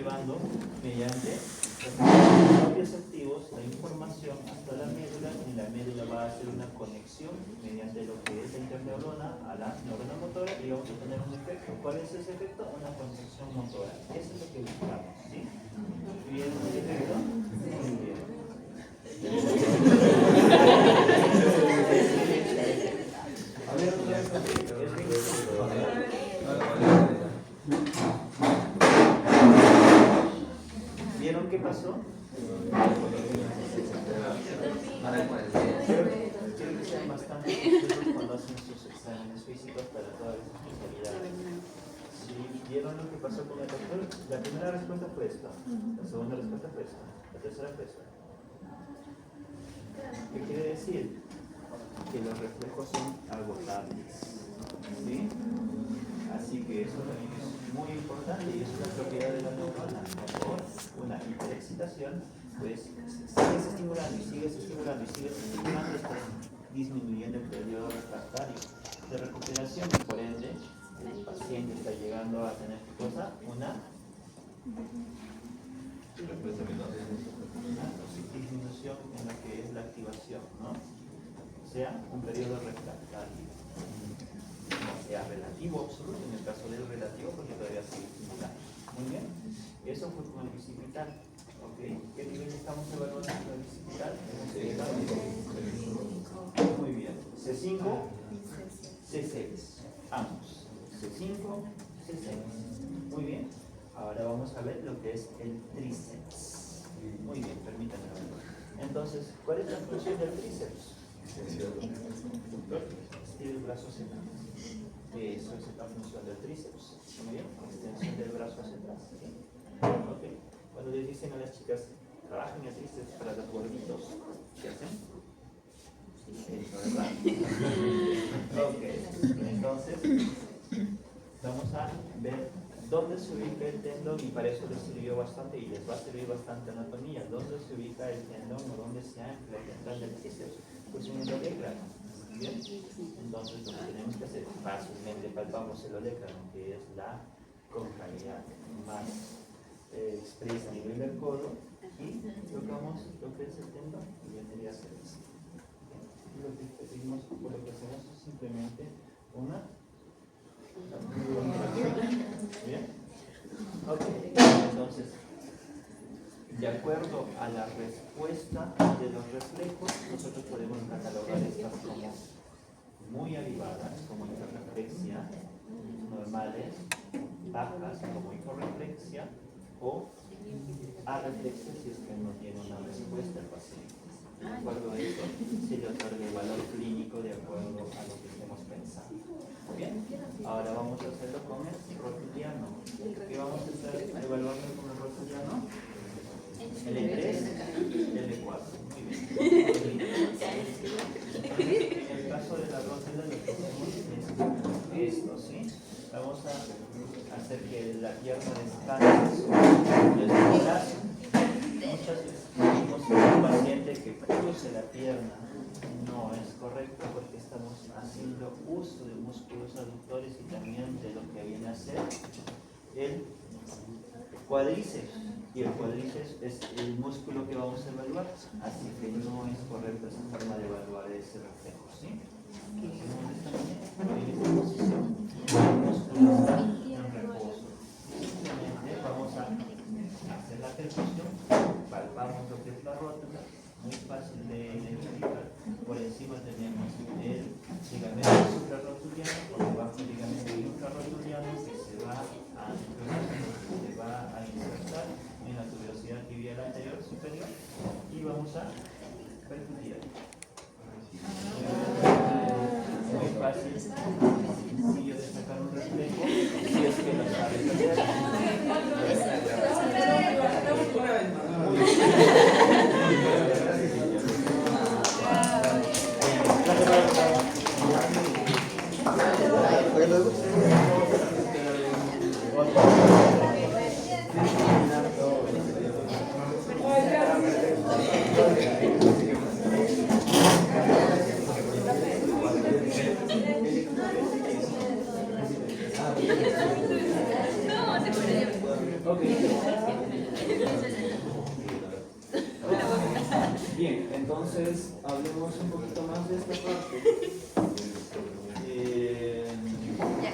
llevando mediante los propios activos la información hasta la médula, y la médula va a hacer una conexión mediante lo que es la interneurona a la neurona motora y vamos a tener un efecto. ¿Cuál es ese efecto? Una conexión motora. Eso es lo que buscamos, ¿sí? ¿Vieron el efecto? Muy bien. A ver, otra vez. ¿Vieron qué pasó? Quiero que sean bastante justos cuando hacen sus exámenes físicos para todas las especialidades. Si vieron lo que pasó con el doctor, la primera respuesta fue esta, la segunda respuesta fue esta, la tercera fue esta. ¿Qué quiere decir? Que los reflejos son agotables, ¿sí? Así que eso es muy importante y es una propiedad de la neurona. Por una hiperexcitación, pues sigues estimulando y sigues estimulando y sigues estimulando, estás disminuyendo el periodo refractario de recuperación y por ende el paciente está llegando a tener cosa, una disminución en lo que es la activación, ¿no? O sea, un periodo refractario. No sea relativo absoluto, en el caso del relativo, porque todavía sigue estimulando. Muy bien. Eso fue con el bicipital. ¿Ok? ¿Qué nivel estamos evaluando con el bicipital? Muy bien. C5, C6. Ambos. C5, C6. Muy bien. Ahora vamos a ver lo que es el tríceps. Muy bien, permítanme ver. Entonces, ¿cuál es la función del tríceps? Estira el brazo hacia atrás. Eso es la función del tríceps. Muy bien, extensión del brazo hacia atrás. ¿Sí? Okay. Cuando les dicen a las chicas, trabajen el tríceps para los gorditos, ¿qué hacen? Eso, ¿verdad? Ok, entonces vamos a ver dónde se ubica el tendón y para eso les sirvió bastante y les va a servir bastante anatomía. ¿Dónde se ubica el tendón o dónde se ancla el tendón del tríceps? Pues en el olecrano. ¿Bien? Entonces lo que tenemos que hacer fácilmente palpamos el olecrano, que es la concavidad más expresa a nivel del codo, y tocamos lo que es el tendón y vendría a ser eso. Y lo que pedimos, por lo que hacemos es simplemente una. ¿Bien? Ok, entonces, de acuerdo a la respuesta de los reflejos, nosotros podemos catalogar estas como muy avivadas, como hiperreflexia, normales, bajas, como hiporreflexia, o arreflexia si es que no tiene una respuesta el paciente. De acuerdo a eso, se le otorga el valor clínico de acuerdo a lo que estemos pensando. Bien, ahora vamos a hacerlo con el rotuliano. ¿Qué vamos a estar evaluando con el rotuliano? El E3, el E4. Muy bien. En el caso de la rótula, lo que hacemos es esto, ¿sí? Vamos a hacer que la pierna descanse sobre el brazo. Muchas veces decimos a un paciente que cruce la pierna. No es correcto porque estamos haciendo uso de músculos aductores y también de lo que viene a ser el cuádriceps. Y el cuádriceps es el músculo que vamos a evaluar, así que no es correcta esa forma de evaluar ese reflejo, ¿sí? Hacemos de esta manera, en esta posición, el músculo está en reposo. Simplemente vamos a hacer la percusión, palpamos lo que es la rótula, muy fácil de identificar. Por encima tenemos el ligamento suprarrotuliano, por debajo el ligamento infrarrotuliano que se va a insertar en la tuberosidad tibial anterior superior y vamos a percutir. Muy fácil, sencillo de sacar un reflejo si es que lo sabes hacer. Ok. Entonces, hablemos un poquito más de esta parte.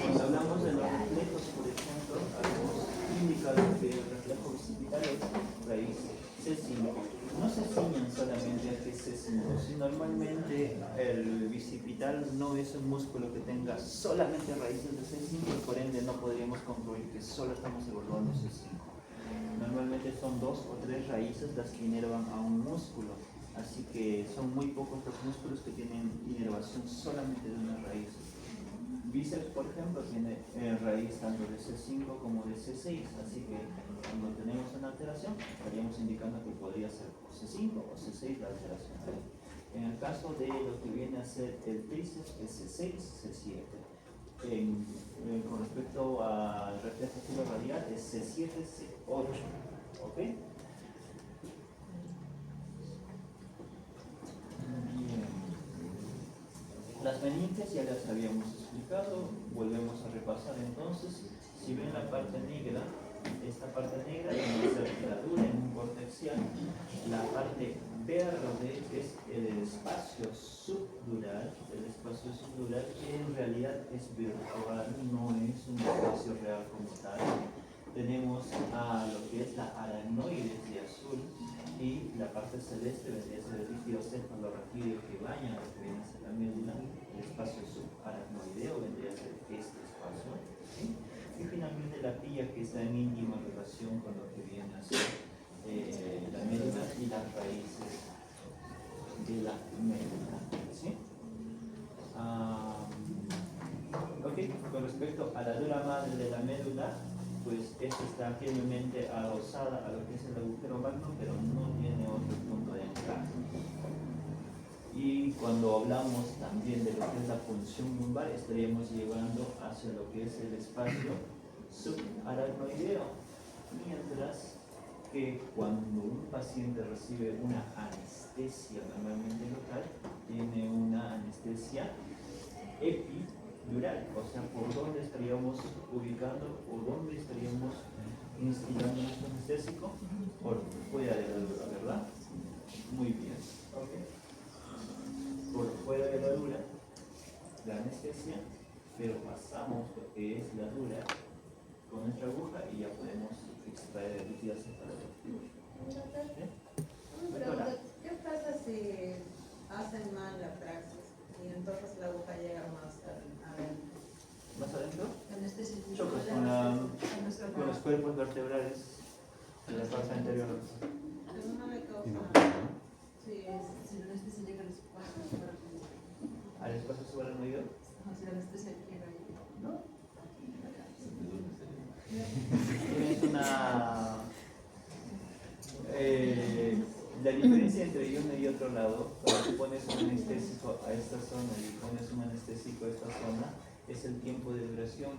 Cuando hablamos de los reflejos, por ejemplo, habíamos indicado que el reflejo bicipital es raíz C5. No se ciñan solamente a que C5, sino normalmente el bicipital no es un músculo que tenga solamente raíces de C5, por ende no podríamos concluir que solo estamos evaluando C5. Normalmente son 2 o 3 raíces las que inervan a un músculo, así que son muy pocos los músculos que tienen inervación solamente de una raíz. Bíceps, por ejemplo, tiene raíz tanto de C5 como de C6, así que cuando tenemos una alteración estaríamos indicando que podría ser C5 o C6 la alteración. En el caso de lo que viene a ser el tríceps es C6, C7. Con respecto al reflejo radial es C7, C8. ¿Ok? Las meninges ya las habíamos explicado, volvemos a repasar entonces. Si ven la parte negra, esta parte negra es la articulatura en un cortexial. La parte verde es el espacio subdural. El espacio subdural que en realidad es virtual, no es un espacio real como tal. Tenemos a lo que es la aracnoides de azul y la parte celeste vendría a ser el líquido cefalorraquídeo que baña lo que viene a ser la médula. El espacio subaracnoideo vendría a ser este espacio, ¿sí? Y finalmente la pilla, que está en íntima relación con lo que viene a ser la médula y las raíces de la médula, ¿sí? Ok, con respecto a la dura madre de la médula, pues esta está firmemente adosada a lo que es el agujero magno, pero no tiene otro punto de entrada. Y cuando hablamos también de lo que es la punción lumbar, estaríamos llevando hacia lo que es el espacio subaracnoideo. Mientras que cuando un paciente recibe una anestesia normalmente local, tiene una anestesia epidural, o sea, por dónde estaríamos ubicando, por dónde estaríamos instilando nuestro anestésico, por fuera de la dura, ¿verdad? Muy bien, ok. Por fuera de la dura, la anestesia, pero pasamos lo que es la dura con nuestra aguja y ya podemos extraer el líquido cefalorraquídeo. ¿Qué pasa si hacen mal la praxis y entonces la aguja llega más adentro? ¿Más adentro? Chocas con los cuerpos vertebrales de la parte anterior. Pero no le causa. Sí, Si la anestesia llega al espacio, ¿Al espacio subaracnoideo? si la anestesia llega ahí. ¿No? Tienes una... la diferencia entre uno y otro lado, cuando tú pones un anestésico a esta zona y pones un anestésico a esta zona, es el tiempo de duración.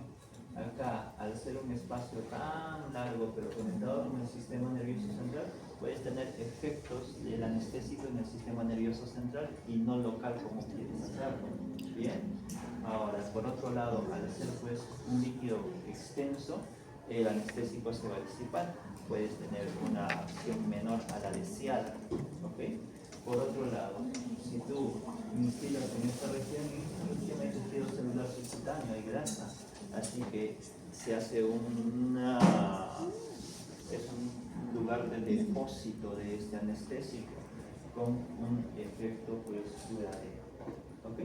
Acá, al ser un espacio tan largo pero conectado con el sistema nervioso central, puedes tener efectos del anestésico en el sistema nervioso central y no local como quieres hacerlo. Bien. Ahora, por otro lado, al ser pues un líquido extenso, el anestésico se va a disipar. Puedes tener una acción menor a la deseada. ¿Ok? Por otro lado, si tú instilas en esta región hay tejido celular subcutáneo, hay grasa, así que se hace es un lugar de depósito de este anestésico con un efecto pues duradero. ¿Ok?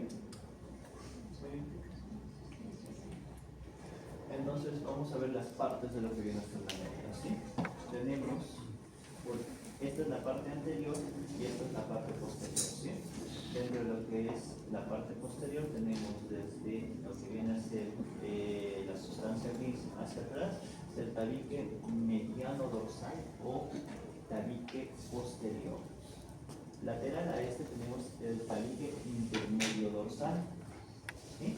Entonces vamos a ver las partes de lo que viene a ser la médula, ¿sí? Tenemos, esta es la parte anterior y esta es la parte posterior, ¿sí? Dentro de lo que es la parte posterior tenemos desde lo que viene a ser la sustancia gris hacia atrás, el tabique mediano dorsal o tabique posterior. Lateral a este tenemos el tabique intermedio dorsal, ¿sí?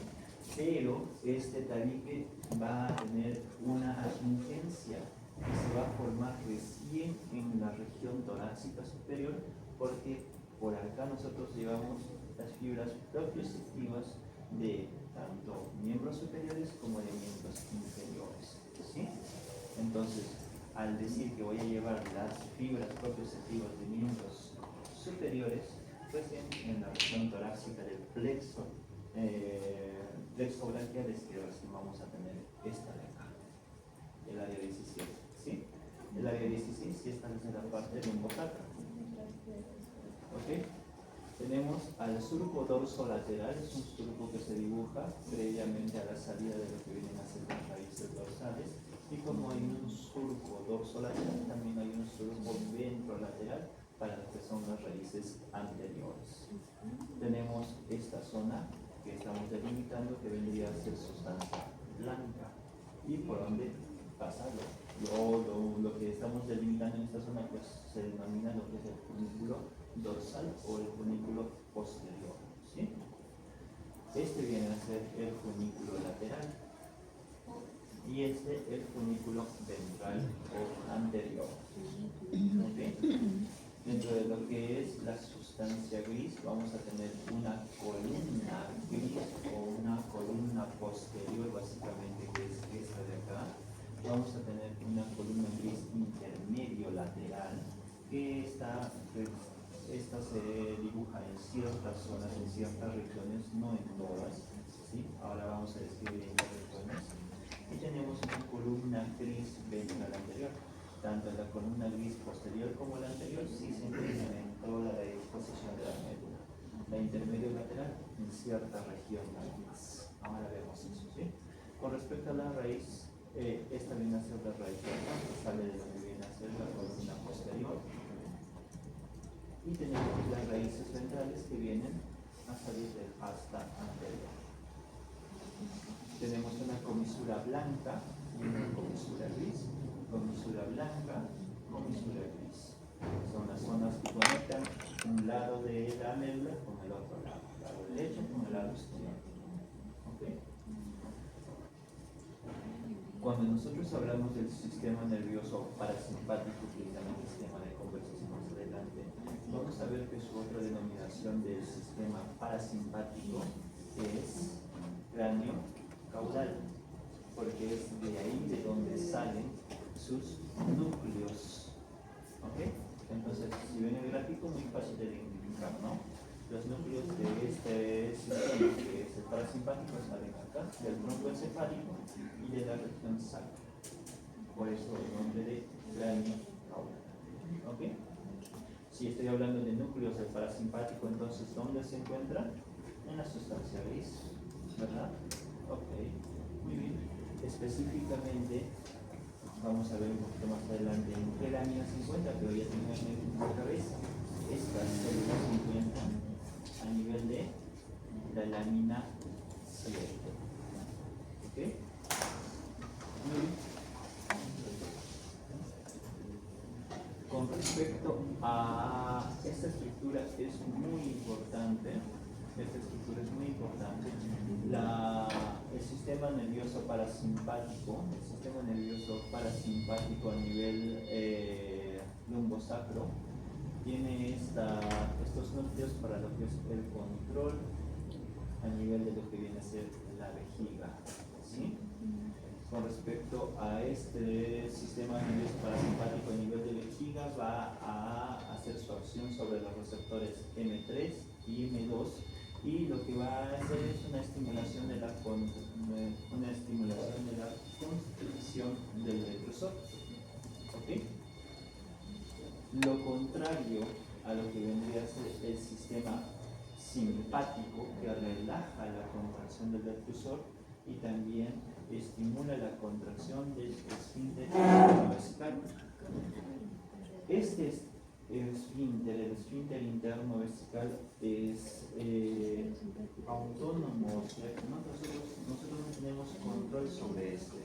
Pero este tabique va a tener una adungencia que se va a formar recién en la región torácica superior, porque por acá nosotros llevamos las fibras propioceptivas de tanto miembros superiores como de miembros inferiores, ¿sí? Entonces, al decir que voy a llevar las fibras propioceptivas de miembros superiores, recién en la región torácica del plexo, plexo braquiales, que recién vamos a tener esta de acá, el área 17, ¿sí? El área 16 sí está desde la parte lumbosacra. ¿Ok? Tenemos al surco dorsolateral, es un surco que se dibuja previamente a la salida de lo que vienen a ser las raíces dorsales. Y como hay un surco dorsolateral, también hay un surco ventrolateral para lo que son las raíces anteriores. Tenemos esta zona que estamos delimitando, que vendría a ser sustancia blanca, y por donde pasa lo que estamos delimitando en esta zona, pues se denomina lo que es el funículo dorsal o el funículo posterior, ¿sí? Este viene a ser el funículo lateral y este el funículo ventral o anterior. ¿Okay? Dentro de lo que es la sustancia gris, vamos a tener una columna gris o una columna posterior, básicamente, que es esta de acá. Vamos a tener una columna gris intermedio lateral, que esta se dibuja en ciertas zonas, en ciertas regiones, no en todas, ¿sí? Ahora vamos a describir en qué regiones. Y tenemos una columna gris ventral anterior. Tanto la columna gris posterior como la anterior sí se encuentran en toda la disposición de la médula. La intermedio lateral en cierta región más. Ahora vemos eso, ¿sí? Con respecto a la raíz, esta viene a ser la raíz que sale de donde viene a ser la columna posterior. Y tenemos las raíces ventrales que vienen a salir del asta anterior. Tenemos una comisura blanca y una comisura gris. Comisura blanca, comisura gris. Son las zonas que conectan un lado de la médula con el otro lado. El lado derecho con el lado izquierdo. ¿Okay? Cuando nosotros hablamos del sistema nervioso parasimpático, que es el sistema de conversación más adelante, vamos a ver que su otra denominación del sistema parasimpático es cráneo caudal, porque es de ahí de donde salen sus núcleos. ¿Ok? Entonces, si ven el gráfico, muy fácil de identificar, ¿no? Los núcleos de este sistema, que es el parasimpático, salen acá, del tronco encefálico y de la región sacra. Por eso el nombre de cráneo caudal. ¿Ok? Si estoy hablando de núcleos del parasimpático, entonces, ¿dónde se encuentra? En la sustancia gris, ¿verdad? Ok, muy bien. Específicamente, vamos a ver un poquito más adelante en qué lámina se encuentra, pero ya tengo en la cabeza. Estas células se encuentran a nivel de la lámina 7. ¿Ok? Muy bien. Con respecto a esta estructura es muy importante. El sistema nervioso parasimpático, a nivel lumbosacro, tiene estos núcleos para lo que es el control a nivel de lo que viene a ser la vejiga, ¿sí? Con respecto a este sistema nervioso parasimpático a nivel de vejiga, va a hacer su acción sobre los receptores M3 y M2, y lo que va a hacer es una estimulación de la constricción del reclusor. ¿Ok? Lo contrario a lo que vendría a ser el sistema simpático, que relaja la contracción del reclusor y también estimula la contracción del esfínter interno-vesical. Este esfínter, el esfínter interno-vesical, es autónomo, o sea, nosotros no tenemos control sobre este.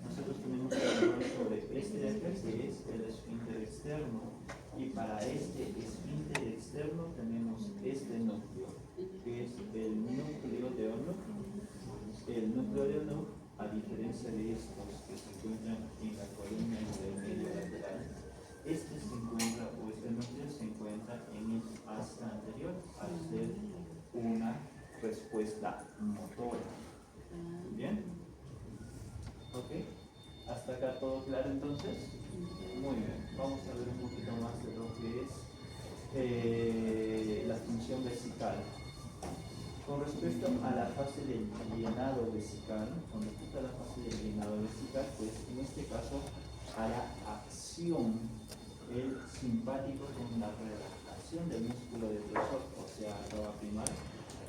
Nosotros tenemos control sobre este de acá, que es el esfínter externo, y para este esfínter externo tenemos este núcleo, que es el núcleo de Onuch. El núcleo de Onuch, a diferencia de estos que se encuentran en la columna intermedio lateral, este núcleo se encuentra en el asta anterior, al ser una respuesta motora. ¿Bien? ¿Ok? ¿Hasta acá todo claro entonces? Muy bien. Vamos a ver un poquito más de lo que es la función vesical. Con respecto a la fase del llenado vesical, pues en este caso hará acción el simpático con la relajación del músculo depresor, o sea, va a primar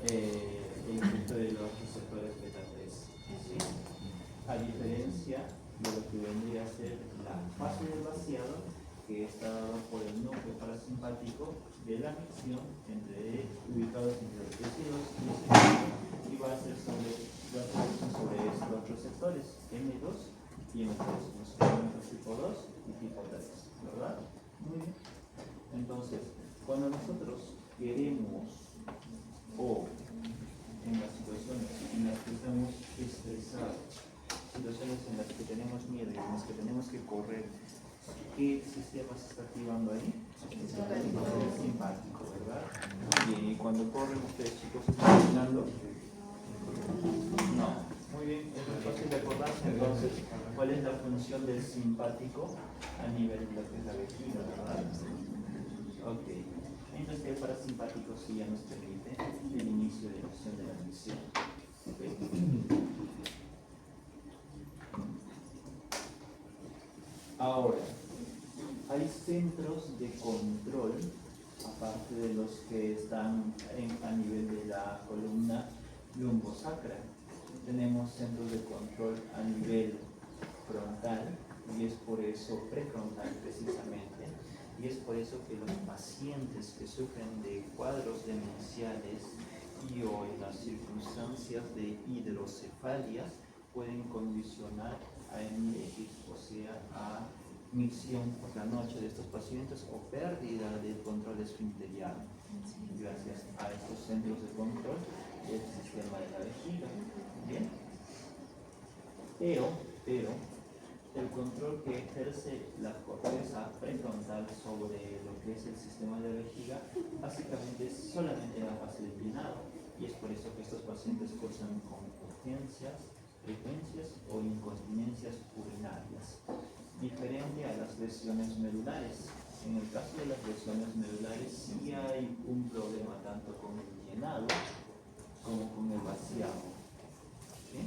el efecto de los receptores beta 3. ¿Sí? A diferencia de lo que vendría a ser la fase del vaciado, que está dado por el núcleo parasimpático de la micción ubicados entre los tejidos y va a ser sobre estos receptores M2 y M3, los segmentos tipo 2 y tipo 3, ¿verdad? Muy bien. Entonces, cuando nosotros queremos o en las situaciones en las que estamos estresados, situaciones en las que tenemos miedo y en las que tenemos que correr, ¿qué sistema se está activando ahí? El simpático, ¿verdad? Y cuando corren ustedes, chicos, ¿están imaginando? No. Muy bien, es muy fácil de acordarse. Entonces, ¿cuál es la función del simpático a nivel de lo que es la vejiga, verdad? Ok. Entonces, el parasimpático sí ya nos permite el inicio de la acción de la micción. Okay. Ahora, hay centros de control, aparte de los que están a nivel de la columna lumbosacra. Tenemos centros de control a nivel frontal, y es por eso, prefrontal precisamente, y es por eso que los pacientes que sufren de cuadros demenciales y o en las circunstancias de hidrocefalia pueden condicionar a hemiplegia, o sea, a micción por la noche de estos pacientes o pérdida del control esfinteriano gracias a estos centros de control del sistema de la vejiga. Bien, pero el control que ejerce la corteza prefrontal sobre lo que es el sistema de la vejiga básicamente es solamente la fase del llenado, y es por eso que estos pacientes cursan con urgencias, frecuencias o incontinencias urinarias, diferente a las lesiones medulares. En el caso de las lesiones medulares sí hay un problema tanto con el llenado como con el vaciado. ¿Sí?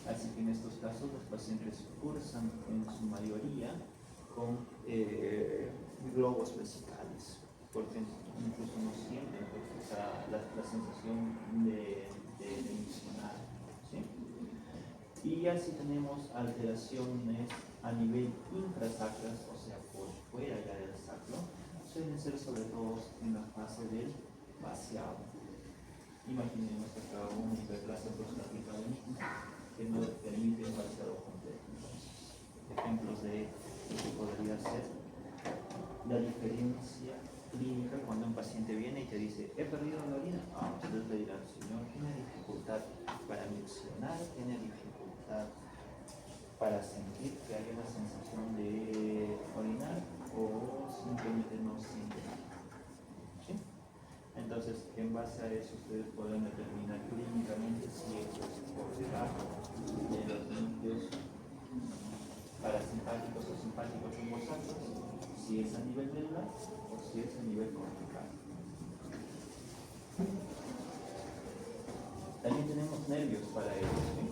Así que en estos casos los pacientes cursan en su mayoría con globos vesicales, porque incluso no sienten la sensación de miccionar. ¿Sí? Y así tenemos alteraciones a nivel intrasacras, o sea, por fuera ya del sacro, suelen ser sobre todo en la fase del vaciado. Imaginemos acá un hiperplasia prostática que no permite el vaciado completo. Entonces, ejemplos de lo que podría ser la diferencia clínica cuando un paciente viene y te dice, he perdido la orina. Ustedes le dirán, señor, tiene dificultad para miccionar, tiene dificultad para sentir que hay una sensación de orinar o simplemente no siente nada. ¿Sí? Entonces, en base a eso, ustedes podrán determinar clínicamente si esto es por debajo de los núcleos parasimpáticos o simpáticos lumbosacros, si es a nivel medular o si es a nivel cortical. También tenemos nervios para ello. ¿Sí?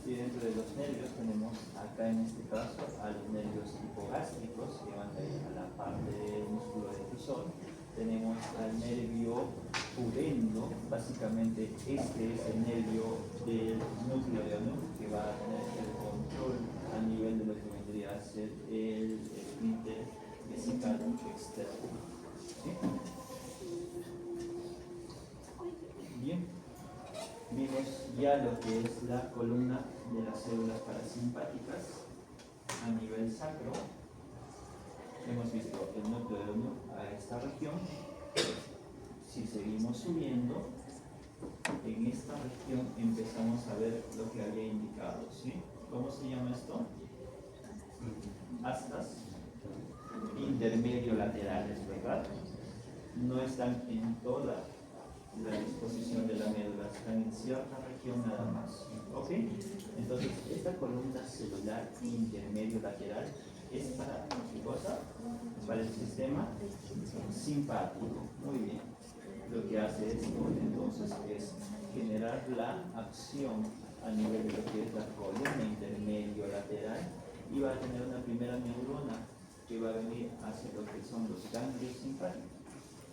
Y dentro de los nervios tenemos acá en este caso a los nervios hipogástricos que van a ir a la parte del músculo difusor. Tenemos al nervio pudendo, básicamente este es el nervio del núcleo de Onu que va a tener el control a nivel de lo que vendría a ser el esfínter vesical externo. ¿Sí? Bien, vimos ya lo que es la columna de las células parasimpáticas a nivel sacro. Hemos visto el núcleo de Onu a esta región. Si seguimos subiendo, en esta región empezamos a ver lo que había indicado. ¿Sí? ¿Cómo se llama esto? Astas intermedio laterales, ¿verdad? No están en toda la disposición de la médula, están en cierta región nada más. ¿Ok? Entonces, esta columna celular intermedio lateral es para ¿qué cosa? Para el sistema sistema simpático. Muy bien. Lo que hace esto entonces es generar la acción a nivel de lo que es la columna intermedio lateral y va a tener una primera neurona que va a venir hacia lo que son los ganglios simpáticos.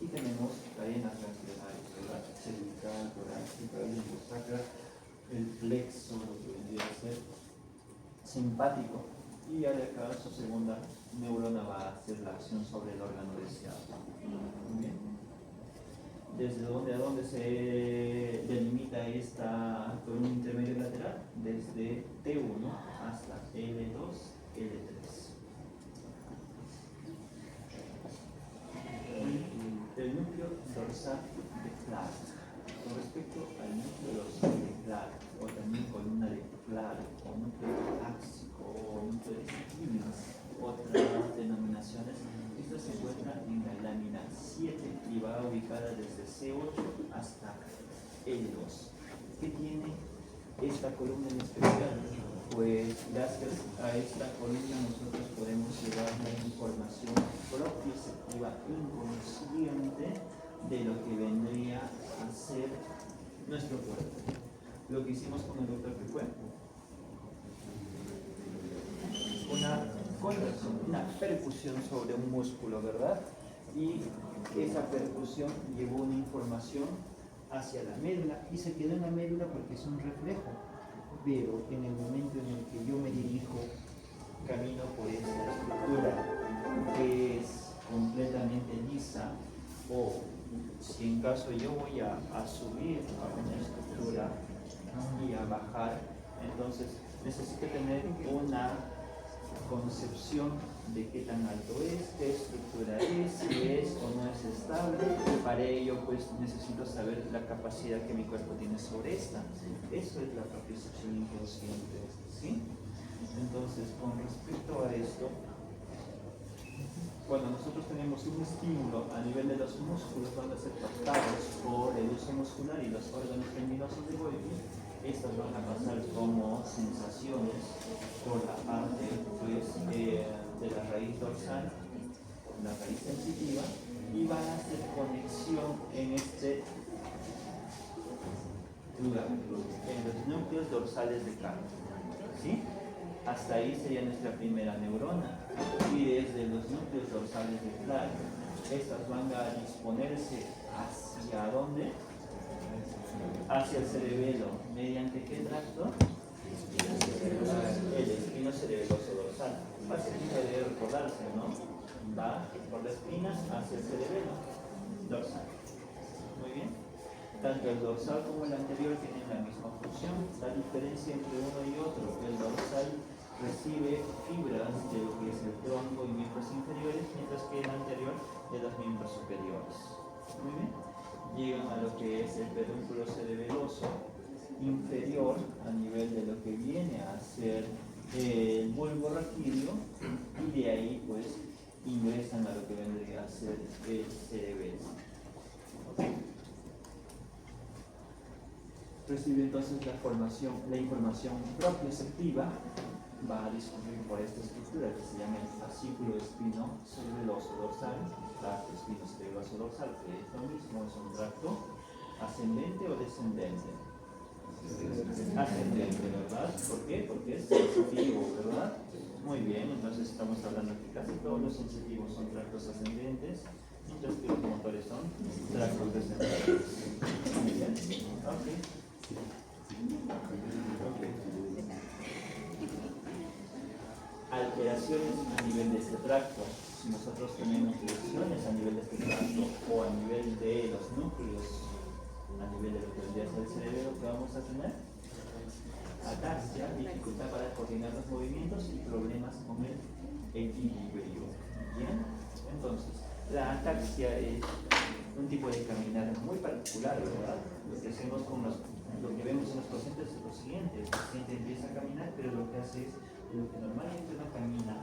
Y tenemos cadenas ganglionares, ¿verdad? Cervical, torácica, limbosacra, el plexo, lo que vendría a ser simpático. Y ya de acá su segunda neurona va a hacer la acción sobre el órgano deseado. Muy bien. ¿Desde dónde a dónde se delimita esta columna intermedia lateral? Desde T1 hasta L2, L3. El núcleo dorsal de Clark. Con respecto al núcleo dorsal de Clark, o también columna de Clark, o núcleo táxico, o núcleo de Stevens, otras denominaciones, esta se encuentra en la lámina 7 y va ubicada desde C8 hasta L2. ¿Qué tiene esta columna en especial? Pues gracias a esta columna nosotros podemos llevar la información propioceptiva inconsciente de lo que vendría a ser nuestro cuerpo. Lo que hicimos con el doctor que fue una contracción, una percusión sobre un músculo, ¿verdad? Y esa percusión llevó una información hacia la médula y se quedó en la médula porque es un reflejo. Pero en el momento en el que yo me dirijo, camino por esta estructura que es completamente lisa, o si en caso yo voy a subir a una estructura y a bajar, entonces necesito tener una concepción de qué tan alto es, qué estructura es, si es o no es estable. Para ello pues necesito saber la capacidad que mi cuerpo tiene sobre esta. Eso es la propiocepción inconsciente, ¿sí? Entonces, con respecto a esto, cuando nosotros tenemos un estímulo a nivel de los músculos, van a ser captados por el uso muscular y los órganos tendinosos de Golgi. Estas van a pasar como sensaciones por la parte pues, de la raíz dorsal, la raíz sensitiva, y van a hacer conexión en este lugar, en los núcleos dorsales de carne. ¿Sí? Hasta ahí sería nuestra primera neurona. Y desde los núcleos dorsales de Clark, estas van a disponerse hacia dónde? Hacia el cerebelo. ¿Mediante qué tracto? El espino cerebeloso dorsal. Fácilmente debe recordarse, ¿no? Va por la espina hacia el cerebelo dorsal. Muy bien. Tanto el dorsal como el anterior tienen la misma función. La diferencia entre uno y otro, el dorsal recibe fibras de lo que es el tronco y miembros inferiores, mientras que el anterior de los miembros superiores. Muy bien. Llegan a lo que es el pedúnculo cerebeloso inferior a nivel de lo que viene a ser el bulbo raquídeo, y de ahí pues ingresan a lo que vendría a ser el cerebelo. ¿Okay? Recibe entonces la información propioceptiva, va a discurrir por esta estructura que se llama el fascículo espino cerebeloso dorsal, tracto espino cerebeloso dorsal, que es lo mismo, es un tracto ascendente o descendente. Ascendente, ¿verdad? ¿Por qué? Porque es sensitivo, ¿verdad? Muy bien, entonces estamos hablando que casi todos los sensitivos son tractos ascendentes, mientras que los motores son tractos descendentes. Muy bien, ok. Alteraciones a nivel de este tracto. Si nosotros tenemos lesiones a nivel de este tracto o a nivel de los núcleos, a nivel de lo que vendría a ser el cerebro, que vamos a tener ataxia, dificultad para coordinar los movimientos y problemas con el equilibrio. Bien, entonces la ataxia es un tipo de caminar muy particular, ¿verdad? Lo que hacemos con lo que vemos en los pacientes es lo siguiente: el paciente empieza a caminar, pero lo que hace es lo que normalmente uno camina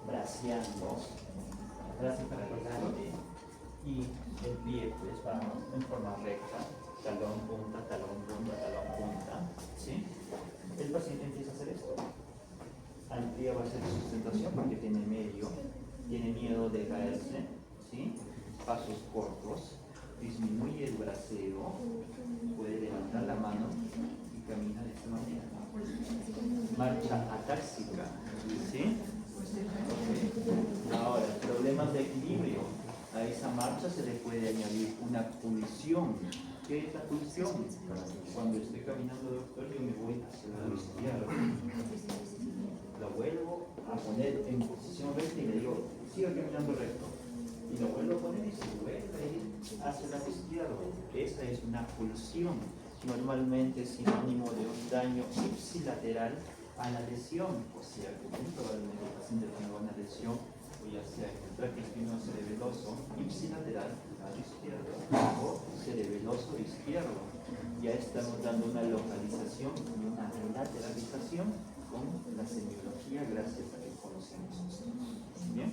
braceando atrás para adelante, y el pie pues va en forma recta, talón punta, talón punta, talón punta, ¿sí? El paciente empieza a hacer esto. Amplía base de sustentación porque tiene miedo de caerse, ¿sí? Pasos cortos, disminuye el braceo, puede levantar la mano y camina de esta manera. Marcha atáxica, ¿sí? Okay. Ahora, problemas de equilibrio. A esa marcha se le puede añadir una pulsión. ¿Qué es la pulsión? Cuando estoy caminando, doctor, yo me voy hacia el lado izquierdo. Lo vuelvo a poner en posición recta y le digo, sigo caminando recto. Y lo vuelvo a poner y se vuelve a ir hacia el lado izquierdo. Esa es una pulsión. Normalmente es sinónimo de un daño ipsilateral a la lesión. O sea, que muy probablemente el paciente tenga una lesión, o ya sea en el tracto espinocerebeloso ipsilateral, lado izquierdo, o cerebeloso izquierdo. Ya estamos dando una localización y una lateralización con la semiología gracias a que conocemos esto. ¿Bien?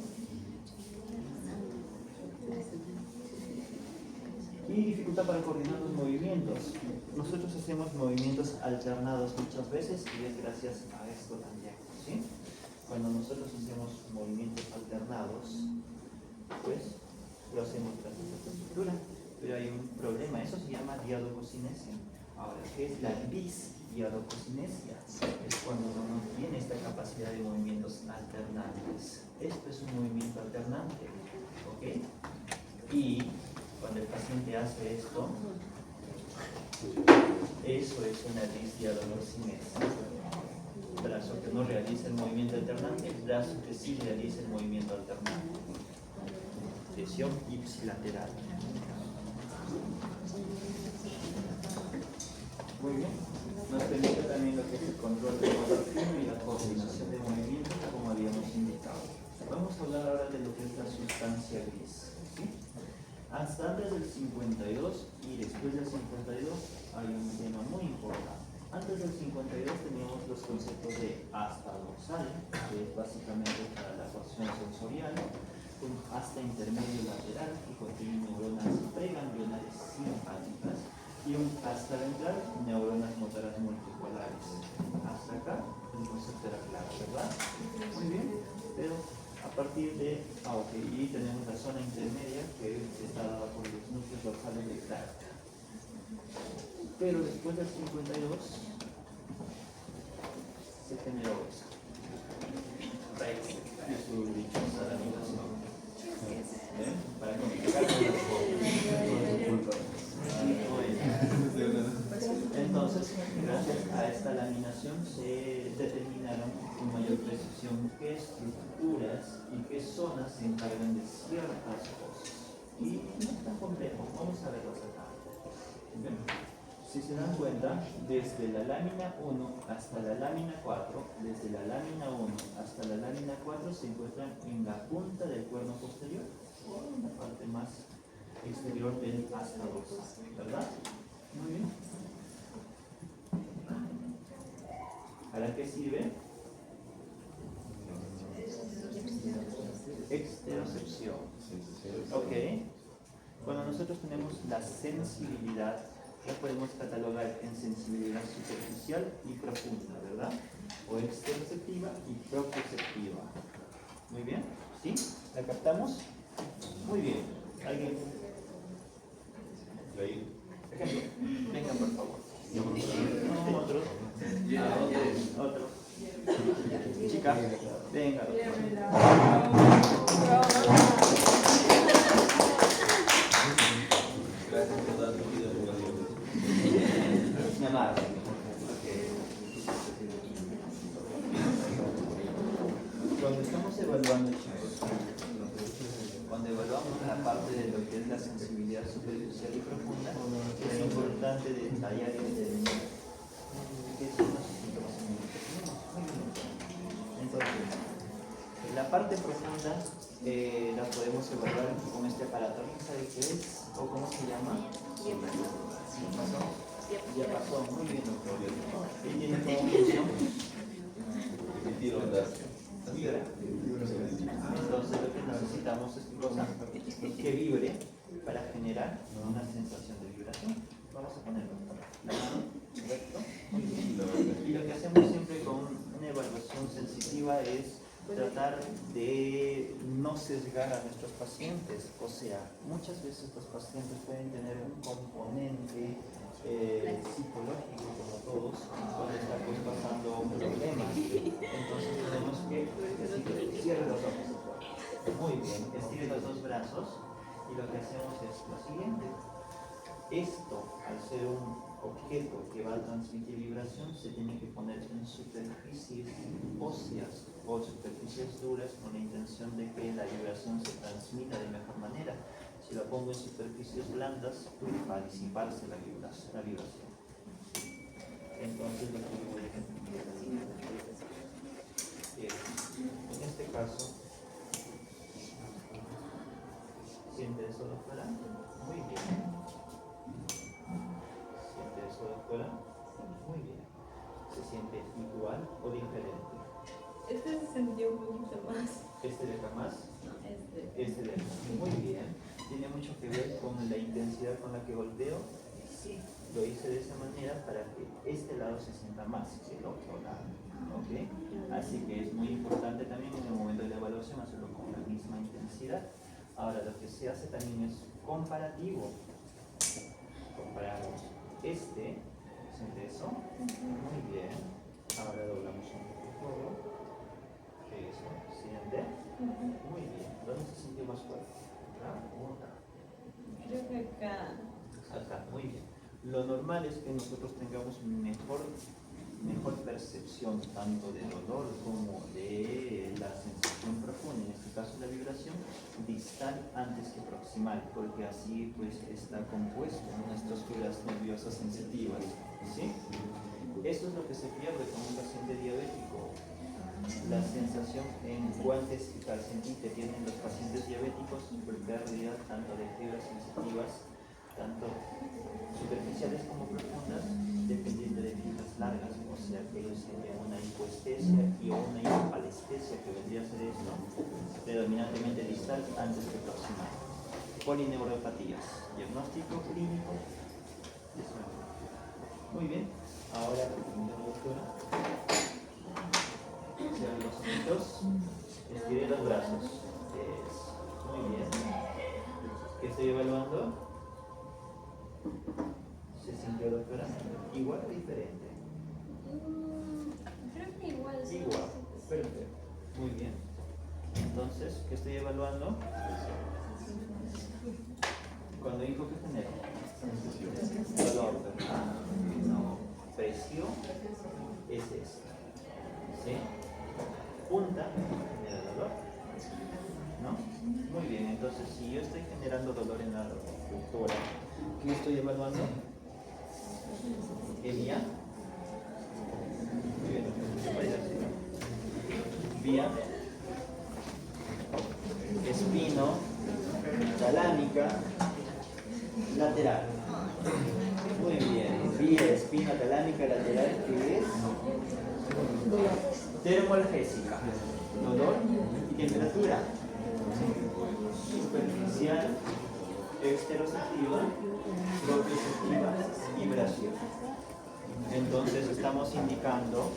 Y dificultad para coordinar los movimientos. Nosotros hacemos movimientos alternados muchas veces y es gracias a esto también, ¿sí? Cuando nosotros hacemos movimientos alternados, pues lo hacemos gracias a esta estructura, pero hay un problema, eso se llama diadococinesia. Ahora, ¿qué es la disdiadococinesia? Es cuando uno no tiene esta capacidad de movimientos alternantes. Esto es un movimiento alternante, ¿ok? Y cuando el paciente hace esto, eso es una disdiadococinesia. Brazo que no realiza el movimiento alternante, el brazo que sí realiza el movimiento alternante. Lesión ipsilateral. Muy bien. Nos permite también lo que es el control del motor fino y la coordinación de movimientos, como habíamos indicado. Vamos a hablar ahora de lo que es la sustancia gris, ¿sí? Hasta antes del 52 y después del 52 hay un tema muy importante. Antes del 52 teníamos los conceptos de asta dorsal, que es básicamente para la porción sensorial, un asta intermedio lateral, que contiene neuronas preganglionares simpáticas, y un asta ventral, neuronas motoras multipolares. Hasta acá el concepto era claro, ¿verdad? Muy bien, pero a partir de y tenemos la zona intermedia que está dada por los núcleos dorsales de Clark. Pero después del 52 se generó eso. Rex y su dichosa laminación. Para complicar las cosas. Entonces, gracias a esta laminación se determinaron con mayor precisión qué estructuras y qué zonas se encargan de ciertas cosas. Y no es tan complejo, vamos a verlas acá. ¿Bien? Si se dan cuenta, desde la lámina 1 hasta la lámina 4, desde la lámina 1 hasta la lámina 4 se encuentran en la punta del cuerno posterior o en la parte más exterior del asta dorsal, ¿verdad? Muy bien. ¿Para qué sirve? Exterocepción. Ok. Cuando nosotros tenemos la sensibilidad, la podemos catalogar en sensibilidad superficial y profunda, ¿verdad? O exteroceptiva y propioceptiva. Muy bien. ¿Sí? ¿La captamos? Muy bien. ¿Alguien? Ejemplo. Venga, por favor. No, otro. Otro. Chica, venga. Mi amada. Cuando estamos evaluando, chicos, cuando evaluamos la parte de lo que es la sensibilidad superficial y profunda, es importante detallar y determinar qué son los síntomas inmunológicos. Entonces, la parte profunda la podemos evaluar con este aparato. ¿Alguien sabe qué es o cómo se llama? Diapasón. Muy bien, doctor. ¿Y tiene como función? Entonces lo que necesitamos es que vibre para generar una sensación de vibración. Vamos a ponerlo la mano, ¿correcto? Muy bien. Y lo que hacemos siempre con una evaluación sensitiva es tratar de no sesgar a nuestros pacientes. O sea, muchas veces los pacientes pueden tener un componente psicológico, como todos, cuando está pues, pasando un problema. Entonces tenemos que decir, cierre los ojos. Muy bien, estire los dos brazos y lo que hacemos es lo siguiente. Esto, al ser un objeto que va a transmitir vibración, se tiene que poner en superficies óseas o superficies duras con la intención de que la vibración se transmita de mejor manera. Si la pongo en superficies blandas, va a disiparse la vibración. Entonces, lo que yo voy a hacer es, en este caso, siente eso, doctora. Muy bien. ¿Siente eso, doctora? Muy bien. ¿Se siente igual o diferente? Este se sintió un poquito más. ¿Este de acá más? No, este. Este de acá. Muy bien. ¿Tiene mucho que ver con la intensidad con la que golpeo? Sí. Lo hice de esa manera para que este lado se sienta más que el otro lado. ¿Ok? Así que es muy importante también en el momento de la evaluación hacerlo con la misma intensidad. Ahora, lo que se hace también es comparativo. Comparamos este, ¿siente eso? Muy bien. Ahora doblamos un poco. Eso, ¿siente? Muy bien. ¿Dónde se sintió más fuerte? ¿Acá o acá? Creo que acá. Acá, muy bien. Lo normal es que nosotros tengamos mejor percepción tanto de dolor como de la sensación profunda, en este caso la vibración, distal antes que proximal, porque así pues está compuesto en nuestras fibras nerviosas sensitivas. ¿Sí? Eso es lo que se pierde con un paciente diabético. La sensación en guantes y calcetín que tienen los pacientes diabéticos por pérdida tanto de fibras sensitivas, tanto superficiales como profundas, dependiendo de fibras largas, o sea que ellos tienen una hipoestesia y una hipopalestesia, que vendría a ser esto, predominantemente distal antes que proximal. Polineuropatías, diagnóstico clínico. Muy bien, ahora doctora. Cierren los ojitos, estire los brazos. Muy bien. ¿Qué estoy evaluando? ¿Se sintió, doctora? ¿Igual o diferente? Creo que igual. Igual. Perfecto. Muy bien. Entonces, ¿qué estoy evaluando? Cuando dijo que genera dolor, ¿verdad? No. Presión es esto. ¿Sí? Punta genera dolor. ¿No? Muy bien, entonces si yo estoy generando dolor en la doctora, ¿qué estoy evaluando? ¿Vía? Muy bien, vía espino, talámica, lateral. Muy bien, vía espino, talámica, lateral, ¿qué es? Termoalgésica, dolor y temperatura. Superficial, exteroceptiva, propioceptiva, vibración. Entonces estamos indicando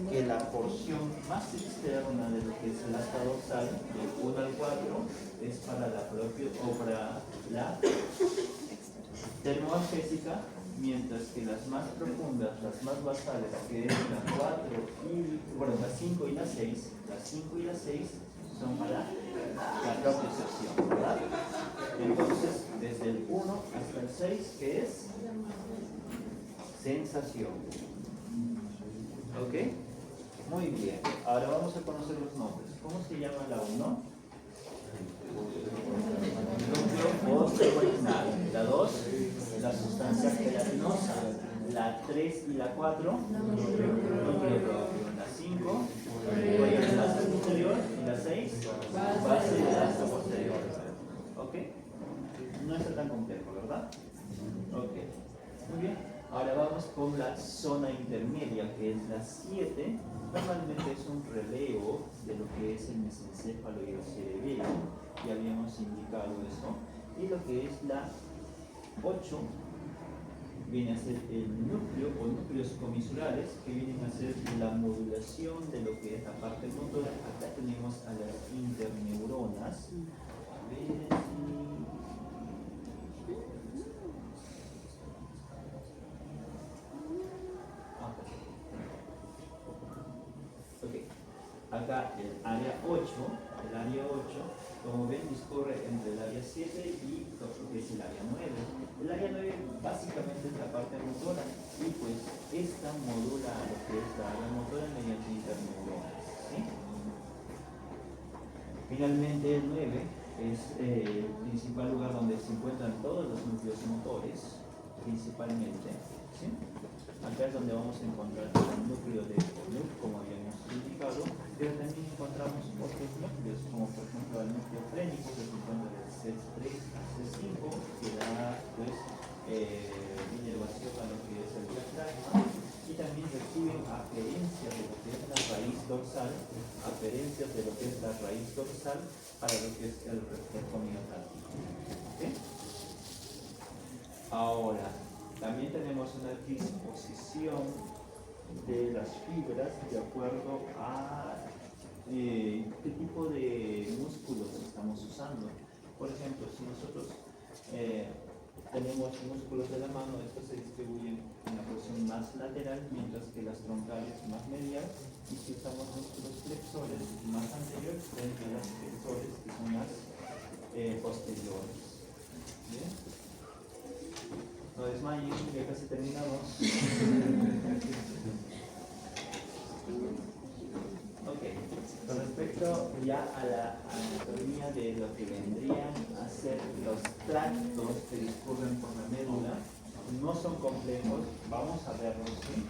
que la porción más externa de lo que es el asta dorsal, del 1 al 4, es para la propio o para la termoalgésica, mientras que las más profundas, las más basales, que es la 4 y, bueno, las 5 y la 6, las 5 y las 6 son para la propiocepción, ¿verdad? Entonces, desde el 1 hasta el 6, ¿qué es? Sensación. ¿Ok? Muy bien. Ahora vamos a conocer los nombres. ¿Cómo se llama la 1? Núcleo osteorenal. La 2, la sustancia gelatinosa. La 3 y la 4, núcleo propio. La 5, cuello del asta posterior. Y la 6, base del asta posterior. ¿Ok? No está tan complejo, ¿verdad? Ok. Muy bien. Ahora vamos con la zona intermedia, que es la 7. Normalmente es un relevo de lo que es el mesencéfalo y el cerebelo. Ya habíamos indicado eso. Y lo que es la 8 viene a ser el núcleo o núcleos comisurales, que vienen a ser la modulación de lo que es la parte motora. Acá tenemos a las interneuronas. A ver si... Ok. Acá el área 8, como ven, discurre entre el área 7 y lo que es el área 9. El área 9 básicamente es la parte motora y pues esta modula lo que es la área motora mediante interneuronas, ¿sí? Finalmente el 9 es el principal lugar donde se encuentran todos los núcleos motores, principalmente, ¿sí? Acá es donde vamos a encontrar el núcleo de NUC, como habíamos indicado, pero también encontramos otros núcleos, como por ejemplo el núcleo frénico, que se encuentra del C3 a C5, que da pues inervación a lo que es el diafragma, y también reciben aferencias de lo que es la raíz dorsal, para lo que es el reflejo miotático. ¿Okay? Ahora, también tenemos una disposición de las fibras de acuerdo a qué tipo de músculos estamos usando. Por ejemplo, si nosotros tenemos músculos de la mano, estos se distribuyen en la porción más lateral, mientras que las troncales más medial. Y si usamos músculos flexores más anteriores, frente a las flexores que son más posteriores. ¿Bien? No desmayen, ya casi terminamos. Ok, con respecto ya a la anatomía de lo que vendrían a ser los tractos que discurren por la médula, no son complejos, vamos a verlos, ¿sí?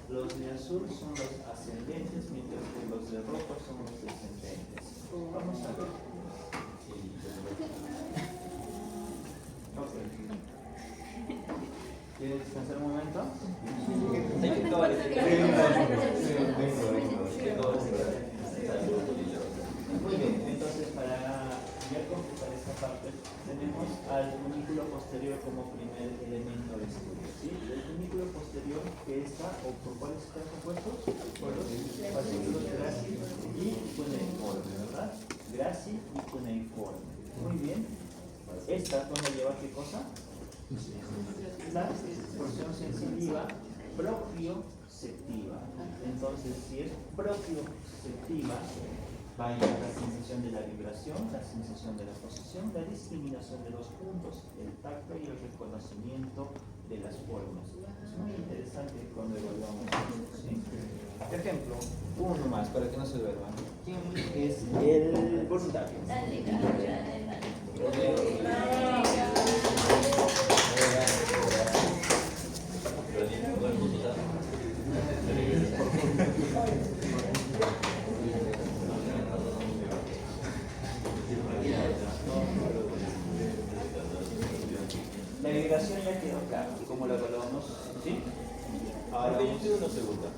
Los de azul son los ascendentes, mientras que los de rojo son los descendentes. Vamos a ver. Ok. ¿Quieres descansar un momento? Muy bien, entonces para ya completar esta parte, tenemos al unículo posterior como primer elemento de estudio. ¿Sí? El unículo posterior que está, o por cuáles están compuestos, por los fascículos grácil y cuneiforme, ¿verdad? Grácil y cuneiforme. Muy bien. Esta, ¿cómo lleva qué cosa? La porción sensitiva propioceptiva. Entonces, si es propioceptiva, va a llevar la sensación de la vibración, la sensación de la posición, la discriminación de los puntos, el tacto y el reconocimiento de las formas. Es muy interesante cuando evaluamos esto, ¿sí? Ejemplo, uno más para que no se duerman. ¿Quién es el voluntario? La vibración ya quedó claro, ¿cómo la evaluamos? ¿Sí? Ahora yo tengo una pregunta.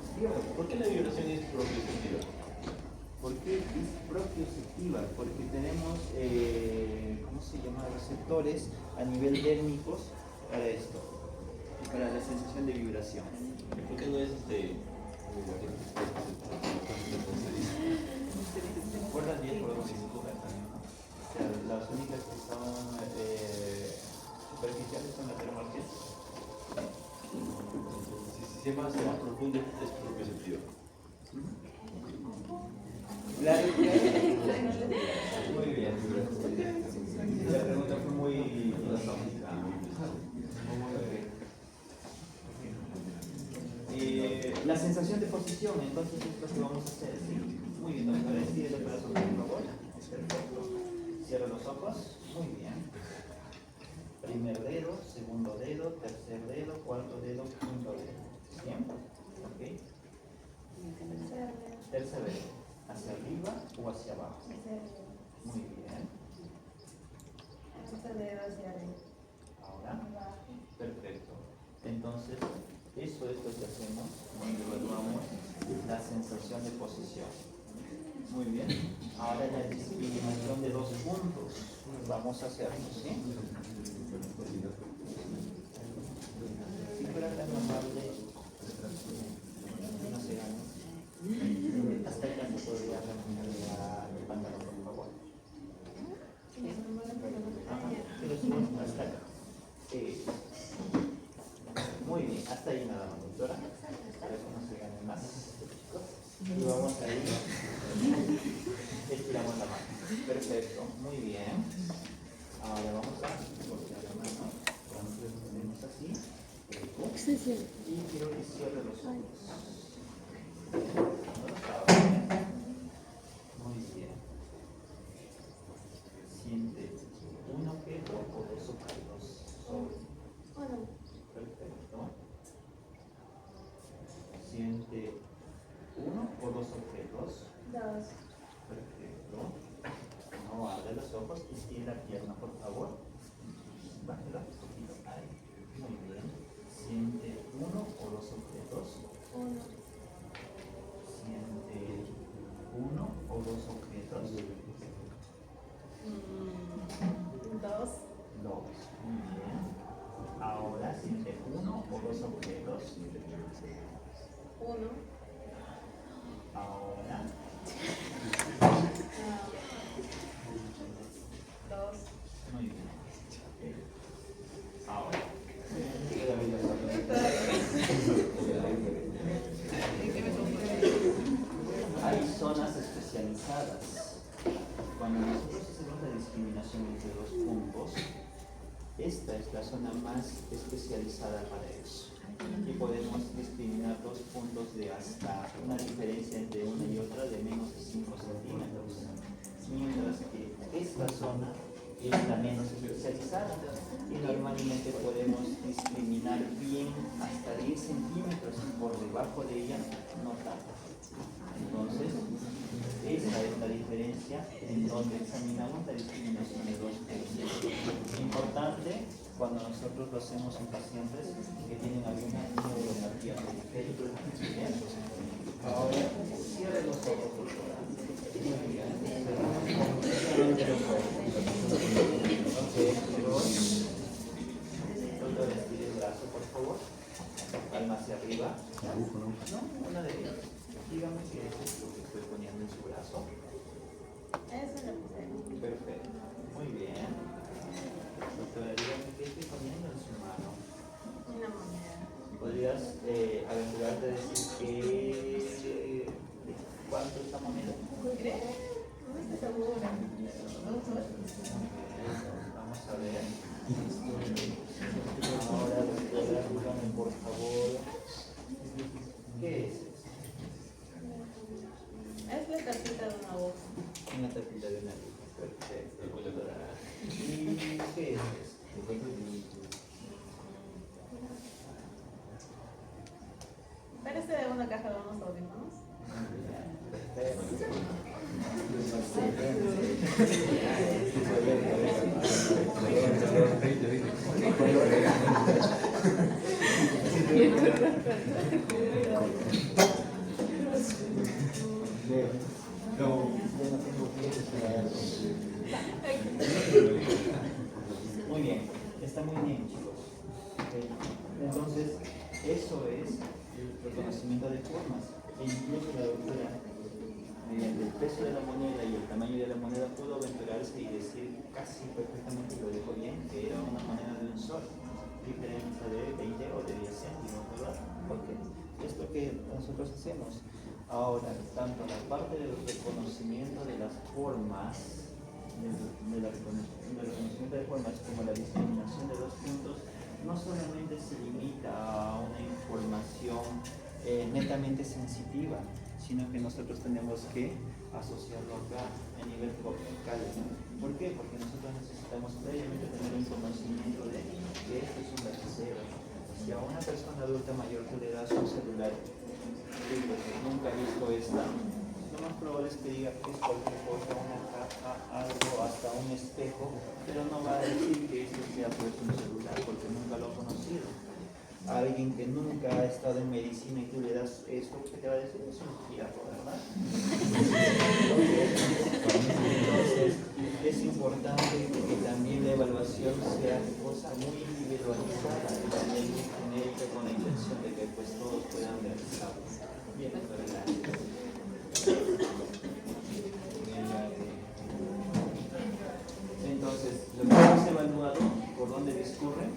¿Por qué la vibración es propioceptiva? ¿Por qué es propioceptiva? Porque tenemos, ¿cómo se llama? Receptores a nivel dérmicos para esto, para la sensación de vibración. ¿Por qué no es Por las 10 podemos discutir también, ¿no? O sea, las únicas que son superficiales son las termorquias. Si se más profundo es propioceptiva? Muy bien. La pregunta fue muy filosófica. La sensación de posición, entonces es lo que vamos a hacer, ¿sí? Muy bien, doctor, sigue el corazón, por favor. Perfecto. Cierra los ojos. Muy bien. Primer dedo, segundo dedo, tercer dedo, cuarto dedo, quinto dedo. ¿Bien? Ok. Tercer dedo. ¿Hacia arriba o hacia abajo? Muy bien. Ahora. Perfecto. Entonces, eso es lo que hacemos cuando evaluamos la sensación de posición. Muy bien. Ahora la discriminación de dos puntos. Vamos a hacerlo, ¿sí? Si fuera tan amable, no sé, hasta acá se podría remover el pantalón, por favor. Ajá, pero subo hasta acá. Muy bien, hasta ahí nada más, doctora. Para que no se gane más. Y vamos a ir. Estiramos la mano. Perfecto, muy bien. Ahora vamos a voltear la mano. Entonces ponemos así. Y quiero que cierre los ojos. Muy bien. Siente un objeto o dos objetos. Perfecto. Siente uno o dos objetos. Dos. Perfecto. No abre los ojos y estira la pierna, por favor. Bájala un poquito. Ahí. Muy bien. Siente uno o dos objetos. Uno. Siente uno o dos objetos. Dos. Dos. Muy bien. Ahora siente uno o dos objetos. Uno. Ahora. Dos. Muy bien. Ahora. Hay zonas especializadas. Cuando nosotros hacemos la discriminación entre dos puntos, esta es la zona más especializada para eso. Y podemos discriminar dos puntos de hasta una diferencia entre una y otra de menos de 5 centímetros. Mientras que esta zona es la menos especializada y normalmente podemos discriminar bien hasta 10 centímetros y por debajo de ella no tanto. Entonces, esa es la diferencia en donde examinamos la discriminación de dos puntos. Importante cuando nosotros lo hacemos en pacientes que tienen alguna neuropatía periférica. Bien. Ahora, cierre los ojos, por favor. Muy bien. Solamente los ojos. Ok, doctor, estire el brazo, por favor. Palma hacia arriba. No, una de ellas. Dígame qué es lo que estoy poniendo en su brazo. Eso lo puse. Perfecto. Muy bien. Doctora, dígame qué estoy poniendo en su mano. Una moneda. ¿Podrías aventurarte a decir que cuánto es la moneda? ¿Crees? No estoy segura. Vamos a ver. Ahora, doctora, dígame por favor. ¿Qué es? Es la tapita de una hoja. Una tapita de una luz. Perfecto, doctora. ¿Y qué es esto? Parece de una caja de unos audífonos. Muy bien, está muy bien, chicos. Entonces, eso es el reconocimiento de formas. E incluso la doctora, mediante el peso de la moneda y el tamaño de la moneda, pudo aventurarse y decir casi perfectamente, lo dijo bien, que era una moneda de un sol, diferencia de 20 o de 10 céntimos, ¿verdad? Porque es lo que nosotros hacemos. Ahora, tanto la parte del reconocimiento de las formas, del reconocimiento de formas como la discriminación de dos puntos, no solamente se limita a una información netamente sensitiva, sino que nosotros tenemos que asociarlo acá a nivel cortical, ¿no? ¿Por qué? Porque nosotros necesitamos previamente tener un conocimiento de que esto es un lapicero. Si a una persona adulta mayor tú le das un celular que nunca ha visto esta, lo más probable es que diga que es cualquier cosa, una caja, algo, hasta un espejo, pero no va a decir que esto sea pues un celular porque nunca lo ha conocido. A alguien que nunca ha estado en medicina y tú le das esto, ¿qué te va a decir? Es un fierro, ¿verdad? Entonces, es importante que también la evaluación sea cosa muy individualizada. intención de que pues todos puedan ver esta voz. Bien, entonces, lo que hemos evaluado, ¿por dónde discurre?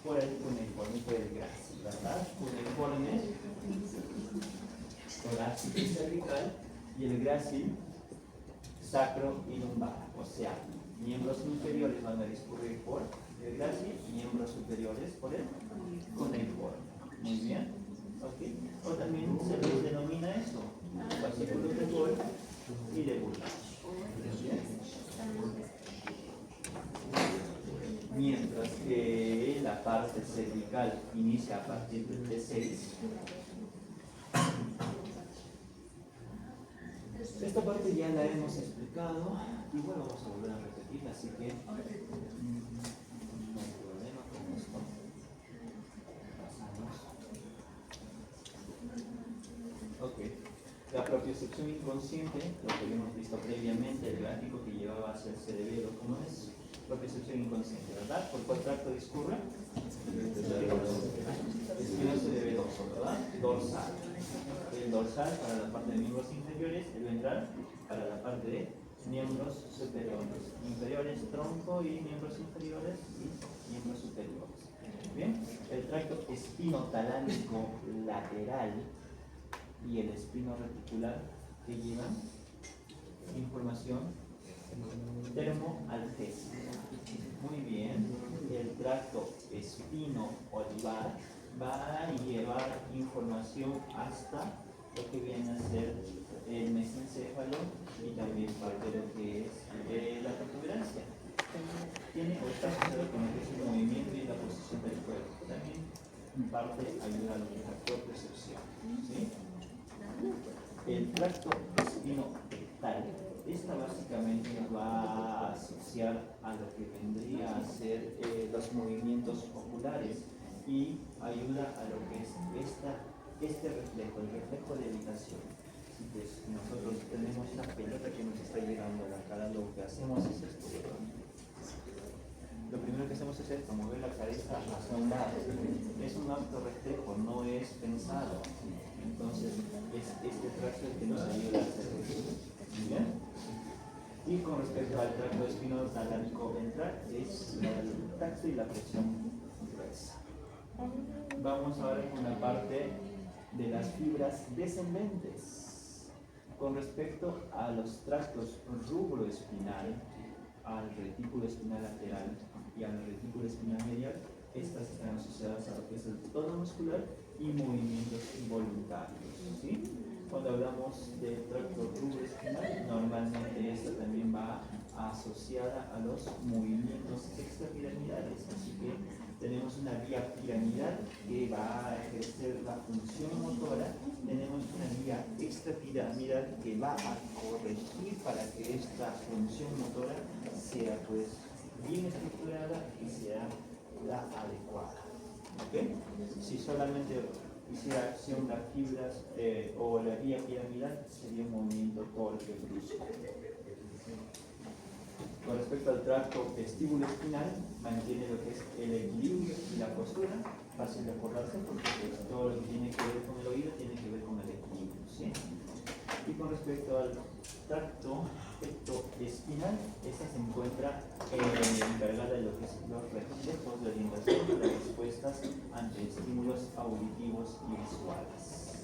Por el cuneiforme, por el grácil, ¿verdad? Cuneiforme, torácico y cervical, y el grácil, sacro y lumbar. O sea, miembros inferiores van a discurrir por el grácil, miembros superiores por el cuneiforme. Muy bien, ¿ok? O también se les denomina esto, fascículos de Golgi y de Burdach. Mientras que la parte cervical inicia a partir del T6. Esta parte ya la hemos explicado, igual vamos a volver a repetirla, así que no hay problema con esto. Pasamos. Ok. La propiocepción inconsciente, lo que hemos visto previamente, el gráfico que llevaba hacia el cerebelo, ¿cómo es? Propiocepción inconsciente, ¿verdad? ¿Por cuál tracto discurre? Espino cerebeloso, ¿verdad? Dorsal. El dorsal para la parte de miembros inferiores, el ventral para la parte de miembros superiores. Inferiores, tronco, y miembros inferiores y miembros superiores. Bien, el tracto espinotalámico lateral y el espino reticular que llevan información termoalgésica. Muy bien, el tracto espino-olivar va a llevar información hasta lo que viene a ser el mesencéfalo y también parte de lo que es la protuberancia. Tiene o está asociado con lo que es el movimiento y la posición del cuerpo. También en parte ayuda a lo que es la propiocepción. ¿Sí? El tracto espino-rectal, esta básicamente nos va a asociar a lo que vendría a ser los movimientos oculares y ayuda a lo que es este reflejo, el reflejo de evitación. Si pues nosotros tenemos una pelota que nos está llegando a la cara, lo que hacemos es esto. Lo primero que hacemos es esto, mover la cabeza hacia un lado. Es un acto reflejo, no es pensado. Entonces, es este tracto el que nos ayuda a hacer eso. ¿Bien? Y con respecto al tracto espinotalámico ventral, es el tacto y la presión gruesa. Vamos ahora con la parte de las fibras descendentes. Con respecto a los tractos rubroespinal, al retículo espinal lateral y al retículo espinal medial, estas están asociadas a lo que es el tono muscular y movimientos involuntarios. ¿Sí? Cuando hablamos del tracto rubroespinal, normalmente esta también va asociada a los movimientos extrapiramidales. Así que tenemos una vía piramidal que va a ejercer la función motora. Tenemos una vía extrapiramidal que va a corregir para que esta función motora sea pues bien estructurada y sea la adecuada. ¿Okay? Si solamente hiciera acción las fibras o la vía piramidal, sería un movimiento torpe brusco. Con respecto al tracto vestíbulo-espinal, mantiene lo que es el equilibrio y la postura, fácil de acordarse porque pues, todo lo que tiene que ver con el oído tiene que ver con el equilibrio. ¿Sí? Y con respecto al tracto pectoespinal, esta se encuentra encargada de lo que es los reflejos de orientación de las respuestas ante estímulos auditivos y visuales.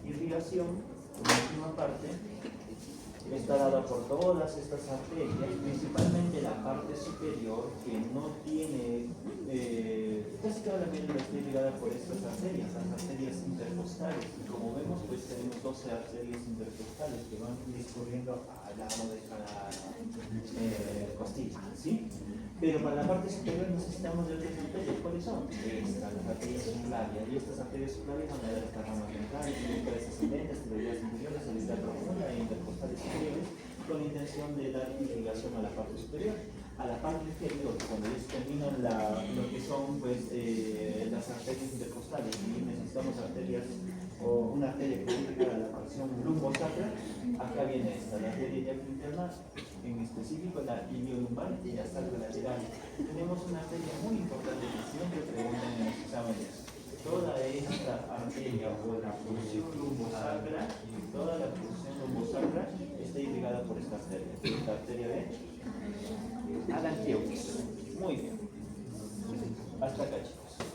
Irrigación, la última parte, está dada por todas estas arterias, principalmente la parte superior que no tiene, casi toda la médula está irrigada por estas arterias, las arterias intercostales, y como vemos pues tenemos 12 arterias intercostales que van discurriendo al lado de cada costilla, ¿sí? Pero para la parte superior necesitamos de otras arterias. ¿Cuáles son? Estas, las arterias subclavias. Y estas arterias subclavias van a dar estas ramas ventrales, tibiales ascendentes, tibiales inferiores, cervical profunda e intercostales superiores, con intención de dar irrigación a la parte superior. A la parte inferior, cuando ya se terminan lo que son pues, las arterias intercostales, y necesitamos arterias o una arteria que va a irrigar a la porción lumbosacra, acá viene esta, la arteria interna en específico la iliolumbar y la sacrolateral. Tenemos una arteria muy importante que siempre preguntan en los exámenes. Toda esta arteria o la porción lumbosacra, toda la porción lumbosacra está irrigada por esta arteria. Esta arteria de Adantieux. Muy bien. Hasta acá, chicos.